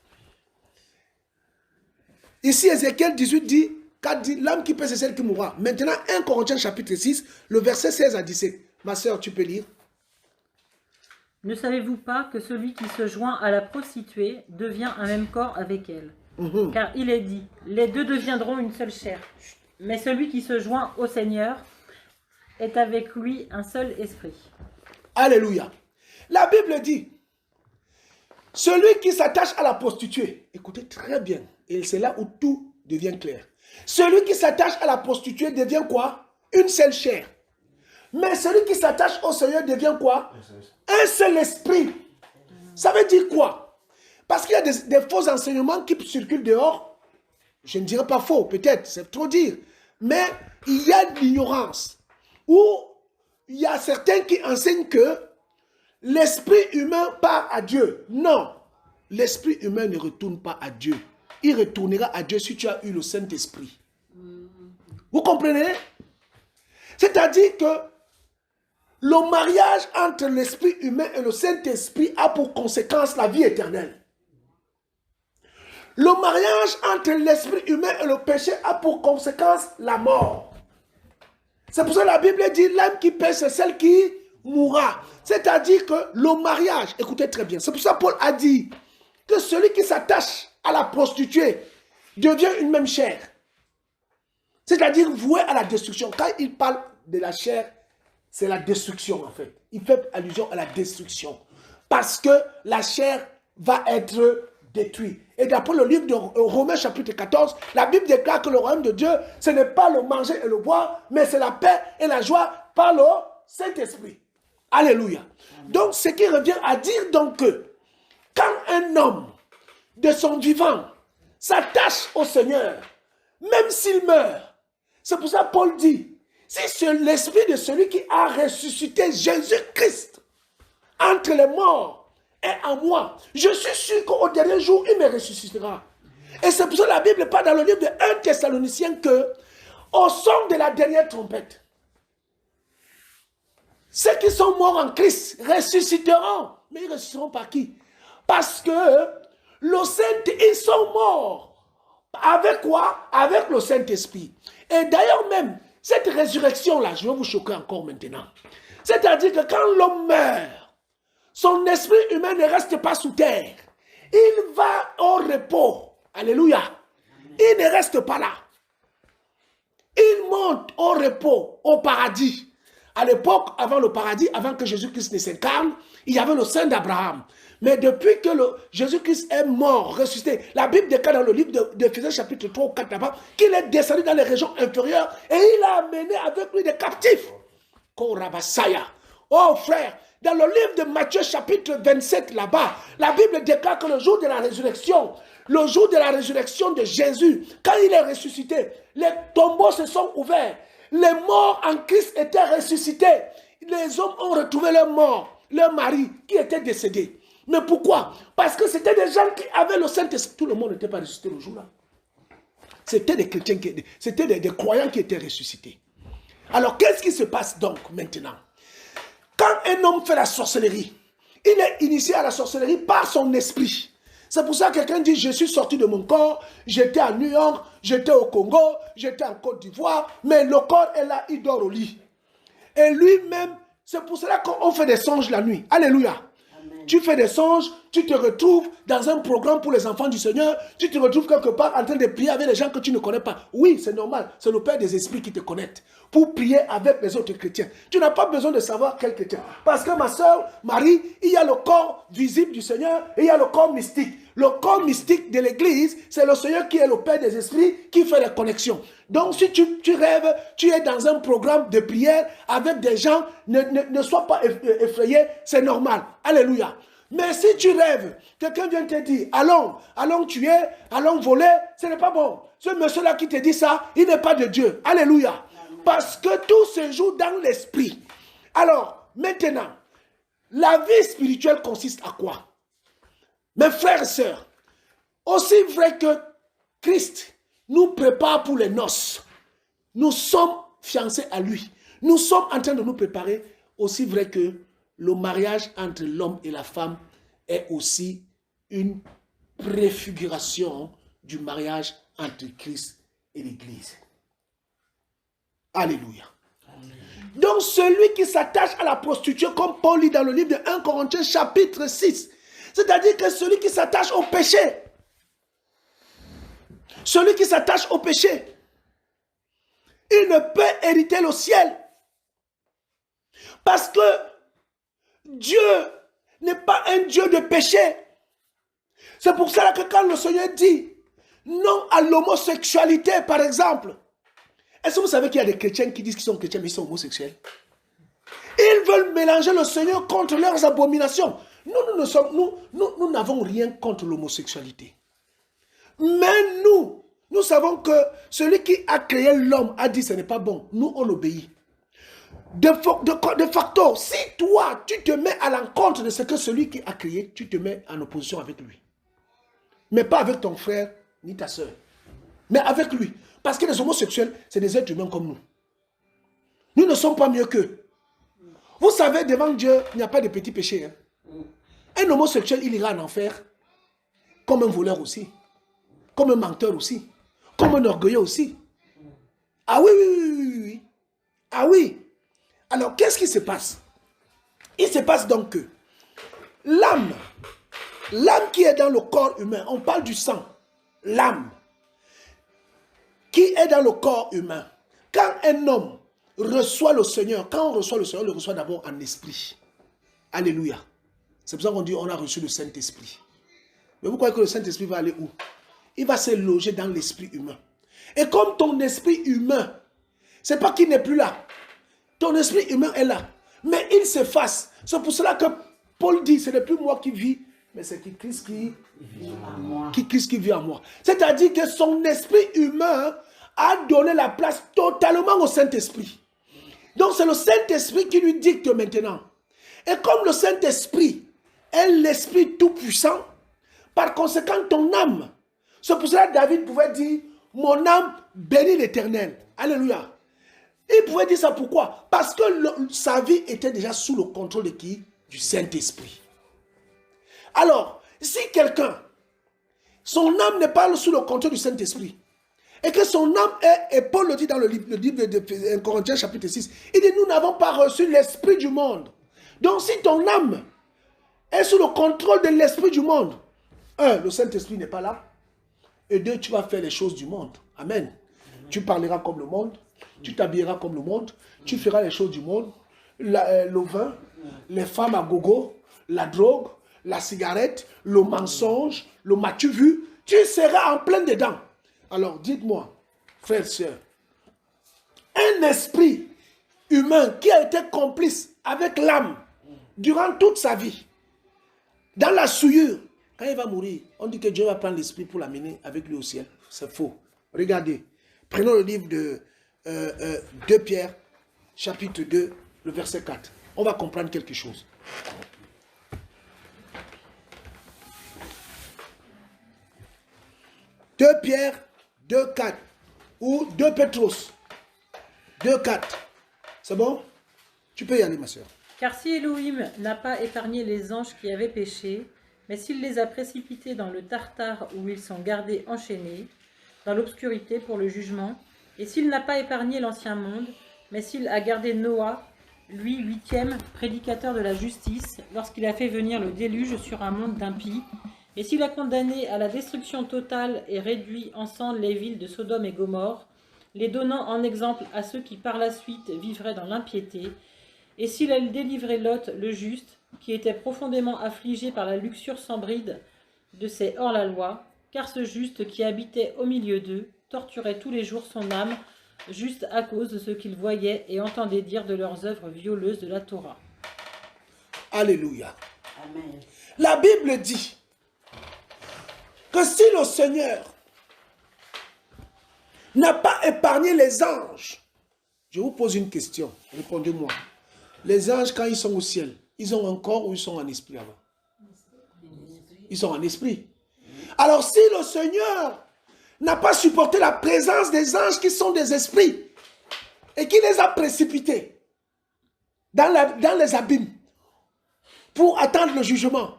Ici, Ézéchiel 18 dit, l'âme qui pêche, c'est celle qui mourra. Maintenant, 1 Corinthiens chapitre 6, le verset 16 à 17. Ma soeur, tu peux lire. Ne savez-vous pas que celui qui se joint à la prostituée devient un même corps avec elle? Car il est dit, les deux deviendront une seule chair. Mais celui qui se joint au Seigneur est avec lui un seul esprit. Alléluia. La Bible dit, celui qui s'attache à la prostituée, écoutez très bien, et c'est là où tout devient clair. Celui qui s'attache à la prostituée devient quoi? Une seule chair. Mais celui qui s'attache au Seigneur devient quoi? Un seul esprit. Ça veut dire quoi? Parce qu'il y a des faux enseignements qui circulent dehors. Je ne dirais pas faux, peut-être, c'est trop dire. Mais il y a de l'ignorance. Où il y a certains qui enseignent que l'esprit humain part à Dieu. Non, l'esprit humain ne retourne pas à Dieu. Il retournera à Dieu si tu as eu le Saint-Esprit. Vous comprenez? C'est-à-dire que le mariage entre l'esprit humain et le Saint-Esprit a pour conséquence la vie éternelle. Le mariage entre l'esprit humain et le péché a pour conséquence la mort. C'est pour ça que la Bible dit l'âme qui pêche, c'est celle qui mourra. C'est-à-dire que le mariage, écoutez très bien, c'est pour ça que Paul a dit que celui qui s'attache à la prostituée devient une même chair. C'est-à-dire voué à la destruction. Quand il parle de la chair, c'est la destruction en fait. Il fait allusion à la destruction. Parce que la chair va être détruite. Et d'après le livre de Romains chapitre 14, la Bible déclare que le royaume de Dieu, ce n'est pas le manger et le boire, mais c'est la paix et la joie par le Saint-Esprit. Alléluia. Donc ce qui revient à dire donc que quand un homme de son vivant s'attache au Seigneur, même s'il meurt, c'est pour ça que Paul dit, si l'esprit de celui qui a ressuscité Jésus-Christ entre les morts est en moi, je suis sûr qu'au dernier jour, il me ressuscitera. Et c'est pour ça que la Bible parle dans le livre de 1 Thessaloniciens que, au son de la dernière trompette, ceux qui sont morts en Christ ressusciteront. Mais ils ressusciteront par qui? Parce que ils sont morts. Avec quoi? Avec le Saint-Esprit. Et d'ailleurs même, cette résurrection-là, je vais vous choquer encore maintenant. C'est-à-dire que quand l'homme meurt, son esprit humain ne reste pas sous terre. Il va au repos. Alléluia. Il ne reste pas là. Il monte au repos, au paradis. À l'époque, avant le paradis, avant que Jésus-Christ ne s'incarne, il y avait le sein d'Abraham. Mais depuis que Jésus-Christ est mort, ressuscité, la Bible déclare dans le livre d'Éphésiens chapitre 3 ou 4 là-bas, qu'il est descendu dans les régions inférieures et il a amené avec lui des captifs. Korabasaya. Oh frère, dans le livre de Matthieu chapitre 27 là-bas, la Bible déclare que le jour de la résurrection de Jésus, quand il est ressuscité, les tombeaux se sont ouverts. Les morts en Christ étaient ressuscités. Les hommes ont retrouvé leurs morts, leur mari qui était décédé. Mais pourquoi? Parce que c'était des gens qui avaient le Saint-Esprit. Tout le monde n'était pas ressuscité le jour-là. C'était des chrétiens, c'était des croyants qui étaient ressuscités. Alors qu'est-ce qui se passe donc maintenant? Quand un homme fait la sorcellerie, il est initié à la sorcellerie par son esprit. C'est pour ça que quelqu'un dit, je suis sorti de mon corps, j'étais à New York, j'étais au Congo, j'étais en Côte d'Ivoire, mais le corps est là, il dort au lit. Et lui-même, c'est pour cela qu'on fait des songes la nuit. Alléluia. Amen. Tu fais des songes, tu te retrouves dans un programme pour les enfants du Seigneur, tu te retrouves quelque part en train de prier avec les gens que tu ne connais pas. Oui, c'est normal, c'est le Père des esprits qui te connecte pour prier avec les autres chrétiens. Tu n'as pas besoin de savoir quel chrétien. Parce que ma soeur Marie, il y a le corps visible du Seigneur et il y a le corps mystique. Le corps mystique de l'église, c'est le Seigneur qui est le Père des esprits qui fait les connexions. Donc si tu rêves, tu es dans un programme de prière avec des gens, ne sois pas effrayé, c'est normal. Alléluia. Mais si tu rêves, quelqu'un vient te dire, allons tuer, allons voler, ce n'est pas bon. Ce monsieur-là qui te dit ça, il n'est pas de Dieu. Alléluia. Parce que tout se joue dans l'esprit. Alors, maintenant, la vie spirituelle consiste à quoi? Mes frères et sœurs, aussi vrai que Christ nous prépare pour les noces, nous sommes fiancés à lui. Nous sommes en train de nous préparer, aussi vrai que le mariage entre l'homme et la femme est aussi une préfiguration du mariage entre Christ et l'Église. Alléluia. Donc celui qui s'attache à la prostituée, comme Paul lit dans le livre de 1 Corinthiens chapitre 6, c'est-à-dire que celui qui s'attache au péché, celui qui s'attache au péché, il ne peut hériter le ciel. Parce que Dieu n'est pas un Dieu de péché. C'est pour ça que quand le Seigneur dit non à l'homosexualité, par exemple, est-ce que vous savez qu'il y a des chrétiens qui disent qu'ils sont chrétiens mais ils sont homosexuels? Ils veulent mélanger le Seigneur contre leurs abominations. Nous n'avons rien contre l'homosexualité. Mais nous savons que celui qui a créé l'homme a dit ce n'est pas bon. Nous, on obéit. De facto, si toi, tu te mets à l'encontre de ce que celui qui a créé, tu te mets en opposition avec lui. Mais pas avec ton frère ni ta soeur. Mais avec lui. Parce que les homosexuels, c'est des êtres humains comme nous. Nous ne sommes pas mieux qu'eux. Vous savez, devant Dieu, il n'y a pas de petits péchés. Hein. Un homosexuel, il ira en enfer. Comme un voleur aussi. Comme un menteur aussi. Comme un orgueilleux aussi. Ah oui, oui, oui, oui, oui. Ah oui. Alors, qu'est-ce qui se passe? Il se passe donc que l'âme qui est dans le corps humain, on parle du sang, l'âme qui est dans le corps humain. Quand un homme reçoit le Seigneur, quand on reçoit le Seigneur, on le reçoit d'abord en esprit. Alléluia. C'est pour ça qu'on dit on a reçu le Saint-Esprit. Mais vous croyez que le Saint-Esprit va aller où? Il va se loger dans l'esprit humain. Et comme ton esprit humain, c'est pas qu'il n'est plus là. Ton esprit humain est là. Mais il s'efface. C'est pour cela que Paul dit, ce n'est plus moi qui vis, mais c'est Christ qui vit en moi. C'est-à-dire que son esprit humain a donné la place totalement au Saint-Esprit. Donc c'est le Saint-Esprit qui lui dicte maintenant. Et comme le Saint-Esprit est l'Esprit tout-puissant, par conséquent ton âme, c'est pour cela que David pouvait dire, mon âme bénit l'Éternel. Alléluia. Il pouvait dire ça pourquoi? Parce que sa vie était déjà sous le contrôle de qui? Du Saint-Esprit. Alors, si quelqu'un, son âme n'est pas sous le contrôle du Saint-Esprit, et que son âme est, et Paul le dit dans le livre de 1 Corinthiens chapitre 6, il dit, nous n'avons pas reçu l'esprit du monde. Donc si ton âme est sous le contrôle de l'esprit du monde, un, le Saint-Esprit n'est pas là, et deux, tu vas faire les choses du monde. Amen. Tu parleras comme le monde, tu t'habilleras comme le monde, tu feras les choses du monde, le vin, les femmes à gogo, la drogue, la cigarette, le mensonge, le m'as-tu vu, tu seras en plein dedans. Alors dites-moi, frères et sœurs, un esprit humain qui a été complice avec l'âme durant toute sa vie, dans la souillure, quand il va mourir, on dit que Dieu va prendre l'esprit pour l'amener avec lui au ciel. C'est faux. Regardez, prenons le livre de 2 Pierre, chapitre 2, le verset 4. On va comprendre quelque chose. « 2 Pierre 2, 4 ou 2 Pétros 2, 4. C'est bon? Tu peux y aller, ma soeur. Car si Elohim n'a pas épargné les anges qui avaient péché, mais s'il les a précipités dans le Tartare où ils sont gardés enchaînés, dans l'obscurité pour le jugement, et s'il n'a pas épargné l'ancien monde, mais s'il a gardé Noah, lui, 8e, prédicateur de la justice, lorsqu'il a fait venir le déluge sur un monde d'impies, et s'il a condamné à la destruction totale et réduit en cendres les villes de Sodome et Gomorrhe, les donnant en exemple à ceux qui par la suite vivraient dans l'impiété, et s'il a délivré Lot, le juste, qui était profondément affligé par la luxure sans bride de ces hors-la-loi, car ce juste qui habitait au milieu d'eux torturait tous les jours son âme, juste à cause de ce qu'il voyait et entendait dire de leurs œuvres violeuses de la Torah. Alléluia. Amen. La Bible dit que si le Seigneur n'a pas épargné les anges, je vous pose une question, répondez-moi. Les anges, quand ils sont au ciel, ils ont un corps ou ils sont en esprit avant? Ils sont en esprit. Alors si le Seigneur n'a pas supporté la présence des anges qui sont des esprits et qui les a précipités dans les abîmes pour attendre le jugement,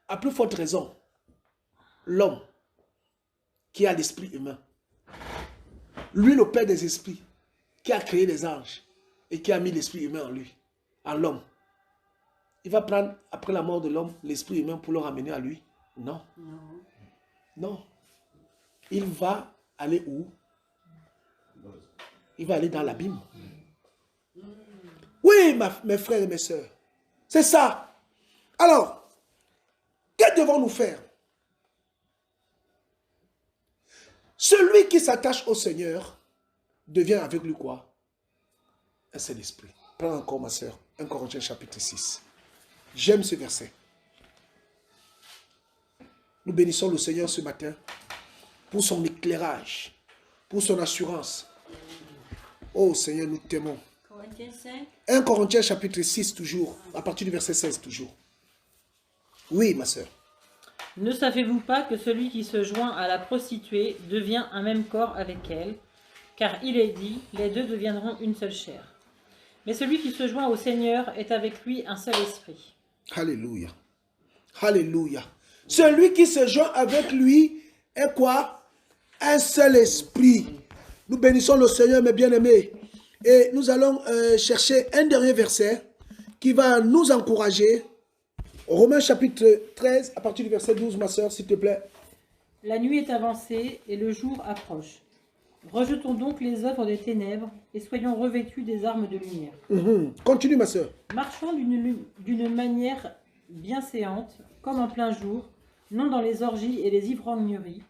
à plus forte raison, l'homme qui a l'esprit humain, lui le Père des esprits, qui a créé les anges et qui a mis l'esprit humain en lui, en l'homme, il va prendre, après la mort de l'homme, l'esprit humain pour le ramener à lui? Non. Non. Il va aller où? Il va aller dans l'abîme. Oui, mes frères et mes sœurs. C'est ça. Alors, que devons-nous faire? Celui qui s'attache au Seigneur devient avec lui quoi? Un seul esprit. Prends encore ma sœur. 1 Corinthiens chapitre 6. J'aime ce verset. Nous bénissons le Seigneur ce matin pour son éclairage, pour son assurance. Oh Seigneur, nous t'aimons. 1 Corinthiens chapitre 6 toujours, à partir du verset 16 toujours. Oui, ma sœur. Ne savez-vous pas que celui qui se joint à la prostituée devient un même corps avec elle? Car il est dit, les deux deviendront une seule chair. Mais celui qui se joint au Seigneur est avec lui un seul esprit. Alléluia. Alléluia. Celui qui se joint avec lui est quoi? Un seul esprit. Nous bénissons le Seigneur, mes bien-aimés. Et nous allons chercher un dernier verset qui va nous encourager. Romains chapitre 13, à partir du verset 12, ma soeur, s'il te plaît. La nuit est avancée et le jour approche. Rejetons donc les œuvres des ténèbres et soyons revêtus des armes de lumière. Continue, ma soeur. Marchons d'une manière bienséante, comme en plein jour, non dans les orgies et les ivrogneries,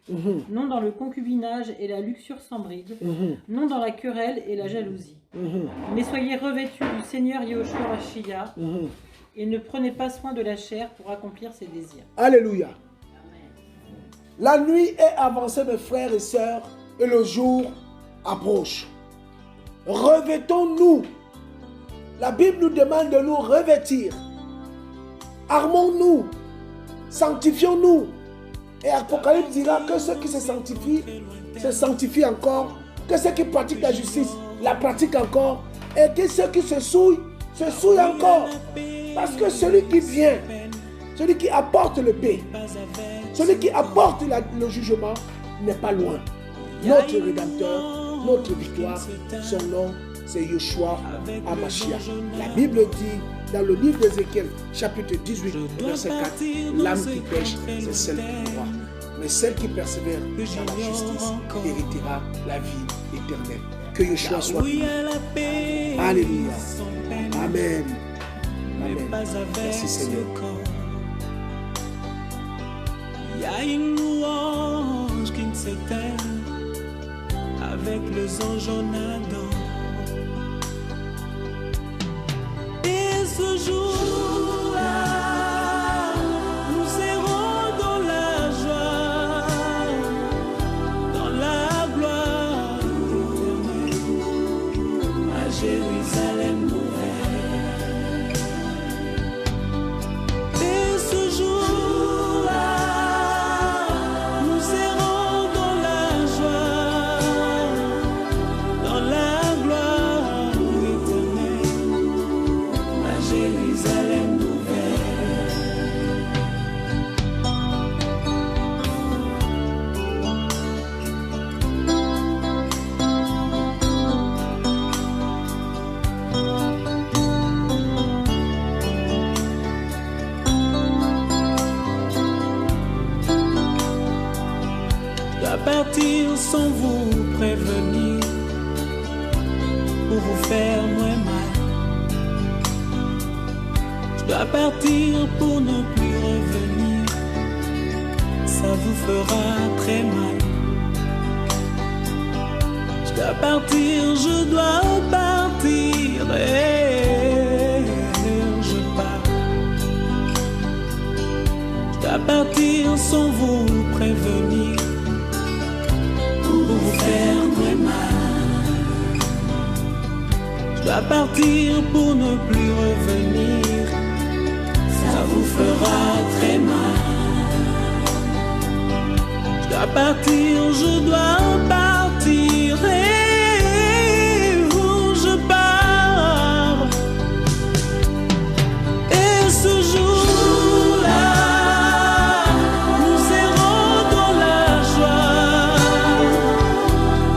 non dans le concubinage et la luxure sans bride, non dans la querelle et la jalousie. Mais soyez revêtus du Seigneur Yahushua Mashiach et ne prenez pas soin de la chair pour accomplir ses désirs. Alléluia. La nuit est avancée, mes frères et sœurs, et le jour approche. Revêtons-nous. La Bible nous demande de nous revêtir. Armons-nous. Sanctifions-nous. Et Apocalypse dira que ceux qui se sanctifient encore, que ceux qui pratiquent la justice la pratiquent encore, et que ceux qui se souillent encore. Parce que celui qui vient, celui qui apporte le paix, celui qui apporte le jugement, n'est pas loin. Notre Rédempteur, notre victoire, son nom, c'est Yeshua HaMashiach. La Bible dit dans le livre d'Ézéchiel, chapitre 18, verset 4, l'âme qui pêche, c'est celle qui croit. Mais celle qui persévère dans la justice héritera la vie éternelle. Que Yeshua soit béni. Alléluia. Amen. Amen. Merci Seigneur. Il y a une louange qui ne s'éteint avec les anges en Adam. Et ce jour-là, nous errons dans la joie, dans la gloire éternelle, à Jérusalem nouvelle. Et ce jour-là, nous errons dans la joie, dans la sans vous prévenir, pour vous faire moins mal. Je dois partir pour ne plus revenir, ça vous fera très mal. Je dois partir, je dois partir, et je pars. Je dois partir sans vous prévenir, pour vous faire très mal. Je dois partir pour ne plus revenir, ça vous fera très mal. Je dois partir, je dois partir, et où je pars. Et ce jour-là, nous serons dans la joie,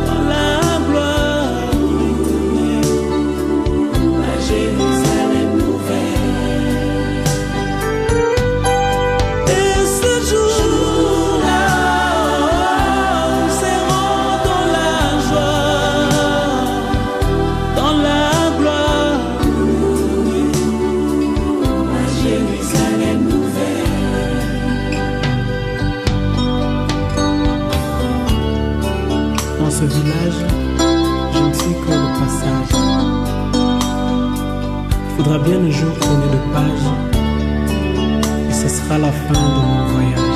dans la gloire éternelle, la Jérusalem nouvelle. Et ce jour-là, nous serons dans la joie, dans la gloire éternelle, la Jérusalem nouvelle. Dans ce village, je ne suis que de passage. Il faudra bien un jour tourner de page, et ce sera la fin de mon voyage.